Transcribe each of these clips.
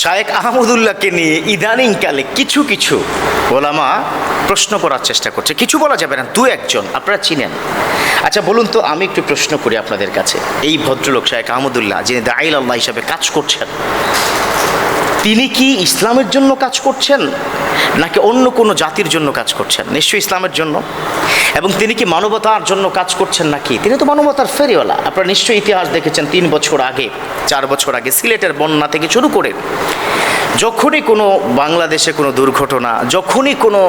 শায়েখ আহমদুল্লাহকে নিয়ে ইদানিংকালে কিছু কিছু ওলামা প্রশ্ন করার চেষ্টা করছে। কিছু বলা যাবে না, দু একজন আপনারা চিনেন। আচ্ছা বলুন তো, আমি একটু প্রশ্ন করি আপনাদের কাছে, এই ভদ্রলোক শায়েখ আহমদুল্লাহ যিনি দাঈল আল্লাহ হিসাবে কাজ করছেন, তিনি কি ইসলামের জন্য কাজ করছেন নাকি অন্য কোনো জাতির জন্য কাজ করছেন? নিশ্চয়ই ইসলামের জন্য। এবং তিনি কি মানবতার জন্য কাজ করছেন নাকি? তিনি তো মানবতার ফেরিওয়ালা। আপনারা নিশ্চয়ই ইতিহাস দেখেছেন, 3 বছর আগে 4 বছর আগে সিলেটের বন্যা থেকে শুরু করে যখনই কোনো বাংলাদেশে কোনো দুর্ঘটনা, যখনই কোনো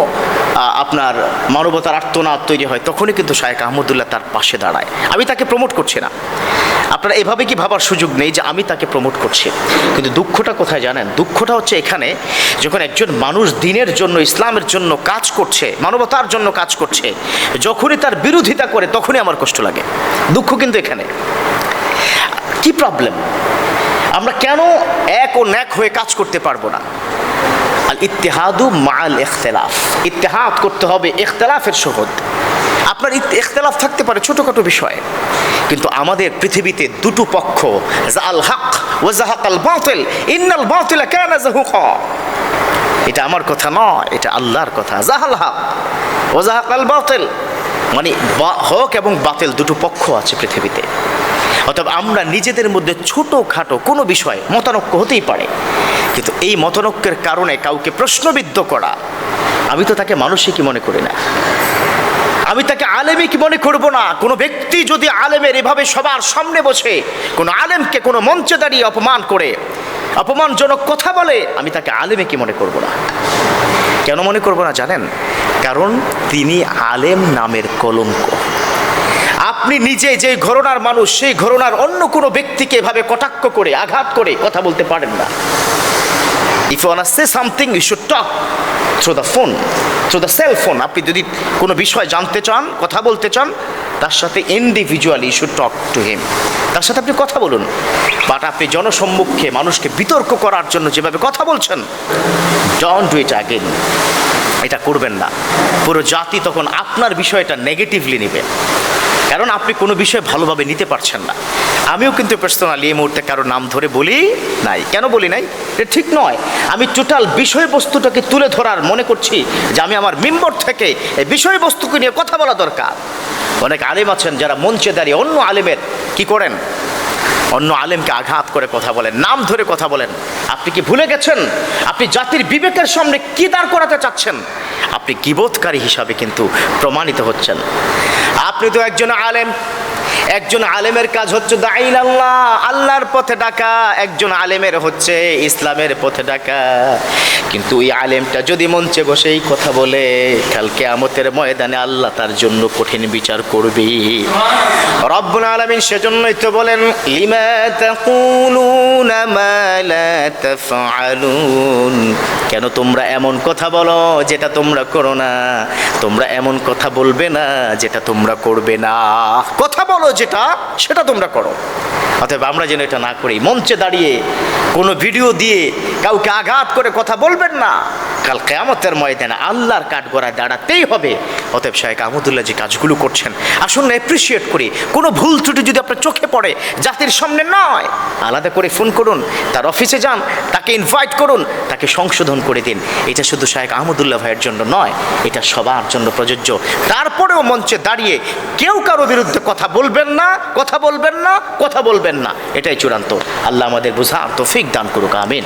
আপনার মানবতার আর্তনাদ তৈরি হয়, তখনই কিন্তু শায়েখ আহমদুল্লাহ তার পাশে দাঁড়ায়। আমি তাকে প্রমোট করছি না, আপনারা এভাবে কি ভাবার সুযোগ নেই যে আমি তাকে প্রমোট করছি। কিন্তু দুঃখটা কোথায় জানেন? দুঃখটা হচ্ছে এখানে, যখন একজন মানুষ দিনের জন্য, ইসলামের জন্য কাজ করছে, মানবতার জন্য কাজ করছে, যখনই তার বিরোধিতা করে তখনই আমার কষ্ট লাগে। দুঃখ কিন্তু এখানে। কি প্রবলেম? আমরা কেন এক ও ন্যাক হয়ে কাজ করতে পারবো না? আল ইত্তেহাদু মাআল ইখতিলাফ, ইত্তেহাদ করতে হবে ইখতিলাফের সহজ। আপনার ইখতিলাফ থাকতে পারে ছোটোখাটো বিষয়ে, কিন্তু আমাদের পৃথিবীতে দুটো পক্ষ, জাআল হক ওয়া জাহাকাল বাতিল ইন্নাল বাতিলা কানা যাহুকা। এটা আমার কথা নয়, এটা আল্লাহর কথা। জাহাল হক ওয়া জাহাকাল বাতিল, মানে হক এবং বাতিল দুটো পক্ষ আছে পৃথিবীতে। অতএব আমরা নিজেদের মধ্যে ছোটোখাটো কোনো বিষয় মতানৈক্য হতেই পারে, কিন্তু এই মতানৈক্যের কারণে কাউকে প্রশ্নবিদ্ধ করা, আমি তো তাকে মানুষই কি মনে করি না, আমি তাকে আলেমই কি মনে করব না। কোনো ব্যক্তি যদি আলেমের এভাবে সবার সামনে বসে কোনো আলেমকে কোনো মঞ্চে দাঁড়িয়ে অপমান করে, অপমানজনক কথা বলে, আমি তাকে আলেমে কি মনে করব না। কেন মনে করব না জানেন? কারণ তিনি আলেম নামের কলঙ্ক। আপনি নিজে যে ঘরানার মানুষ, সেই ঘরানার অন্য কোনো ব্যক্তিকে এভাবে কটাক্ষ করে, আঘাত করে কথা বলতে পারেন না। If you want to say something, you should talk through the phone, through the cell phone. আপনি যদি কোনো বিষয় জানতে চান, কথা বলতে চান, তার সাথে individually you should talk to him, তার সাথে আপনি কথা বলুন। বাট আপনি জনসম্মুখে মানুষকে বিতর্ক করার জন্য যেভাবে কথা বলছেন, don't do it again, এটা করবেন না। পুরো জাতি তখন আপনার বিষয়টা নেগেটিভলি নেবে, কারণ আপনি কোনো বিষয় ভালোভাবে নিতে পারছেন না। আমিও কিন্তু পার্সোনালি এই মুহূর্তে কারো নাম ধরে বলি নাই। কেন বলি নাই? এটা ঠিক নয়। আমি টোটাল বিষয়বস্তুটাকে তুলে ধরার মনে করছি যে আমি আমার মিম্বর থেকে এই বিষয়বস্তুকে নিয়ে কথা বলা দরকার। অনেক আলেম আছেন যারা মঞ্চে দাঁড়িয়ে অন্য আলেমের কি করেন, অন্য আলেমকে আঘাত করে কথা বলেন, নাম ধরে কথা বলেন। আপনি কি ভুলে গেছেন আপনি জাতির বিবেকের সামনে কি দাঁড় করাতে চাচ্ছেন? আপনি গীবতকারী হিসাবে কিন্তু প্রমাণিত হচ্ছেন। আপনি তো একজন আলেম, একজন আলেমের কাজ হচ্ছে দাঈল আল্লাহ, আল্লাহর পথে ডাকা। একজন আলেমের হচ্ছে ইসলামের পথে ডাকা। কিন্তু এই আলেমটা যদি মঞ্চে বসেই কথা বলে, কাল কিয়ামতের ময়দানে আল্লাহ তার জন্য কঠিন বিচার করবে। রব্বুল আলামিন সেজন্যই তো বলেন, লিমা তাকুলুনা মা লা তাফআলুন, কেন তোমরা এমন কথা বলো যেটা তোমরা করো না? তোমরা এমন কথা বলবে না যেটা তোমরা করবে না। কথা বলো যেটা, সেটা তোমরা করো। অতএব আমরা যেন এটা না করি। মঞ্চে দাঁড়িয়ে কোনো ভিডিও দিয়ে কাউকে আঘাত করে কথা বলবেন না। কাল কিয়ামতের ময়দানে আল্লাহর কাঠগড়ায় দাঁড়াতেই হবে। অতএব শায়েখ আহমদুল্লাহ যে কাজগুলো করছেন, আসুন না অ্যাপ্রিসিয়েট করি। কোনো ভুল ত্রুটি যদি আপনার চোখে পড়ে, জাতির সামনে নয়, আলাদা করে ফোন করুন, তার অফিসে যান, তাকে ইনভাইট করুন, তাকে সংশোধন করে দিন। এটা শুধু শায়েখ আহমদুল্লাহ ভাইয়ের জন্য নয়, এটা সবার জন্য প্রযোজ্য। তারপরেও মঞ্চে দাঁড়িয়ে কেউ কারো বিরুদ্ধে কথা বলবেন না, কথা বলবেন না, কথা বলবেন না, এটাই চূড়ান্ত। আল্লাহ আমাদের বুঝার তৌফিক দান করুক, আমিন।